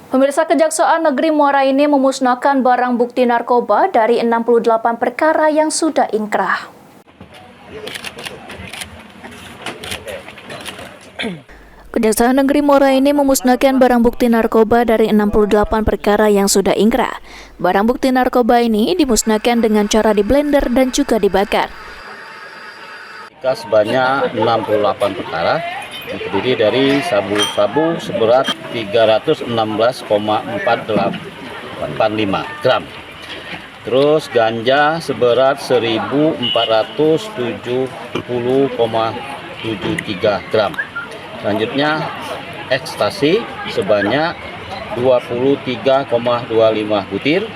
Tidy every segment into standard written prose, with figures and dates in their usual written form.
Pemirsa, Kejaksaan Negeri Muara Enim memusnahkan barang bukti narkoba dari 68 perkara yang sudah inkrah. Kejaksaan Negeri Muara Enim memusnahkan barang bukti narkoba dari 68 perkara yang sudah inkrah. Barang bukti narkoba ini dimusnahkan dengan cara diblender dan juga dibakar. Sebanyak 68 perkara yang terdiri dari sabu-sabu seberat 316,45 gram. Terus ganja seberat 1470,73 gram. Selanjutnya ekstasi sebanyak 23,25 butir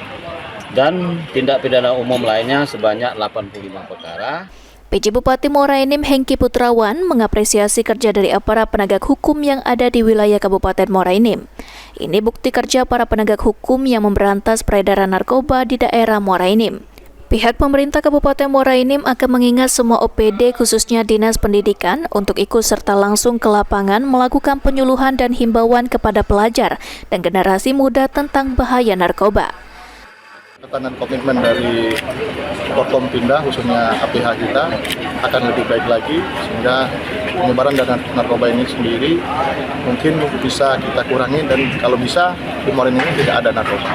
dan tindak pidana umum lainnya sebanyak 85 perkara. PJ Bupati Muara Enim Hengki Putrawan mengapresiasi kerja dari aparat penegak hukum yang ada di wilayah Kabupaten Muara Enim. Ini bukti kerja para penegak hukum yang memberantas peredaran narkoba di daerah Muara Enim. Pihak pemerintah Kabupaten Muara Enim akan mengingat semua OPD khususnya Dinas Pendidikan untuk ikut serta langsung ke lapangan melakukan penyuluhan dan himbauan kepada pelajar dan generasi muda tentang bahaya narkoba. Tekanan komitmen dari Forkompinda khususnya APH kita akan lebih baik lagi sehingga penyebaran dan narkoba ini sendiri mungkin bisa kita kurangi dan kalau bisa di Muara Enim ini tidak ada narkoba.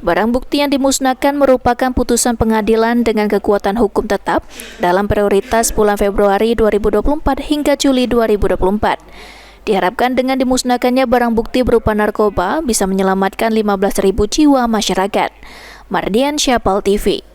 Barang bukti yang dimusnahkan merupakan putusan pengadilan dengan kekuatan hukum tetap dalam prioritas bulan Februari 2024 hingga Juli 2024. Diharapkan dengan dimusnahkannya barang bukti berupa narkoba bisa menyelamatkan 15.000 jiwa masyarakat. Mardian Syapal TV.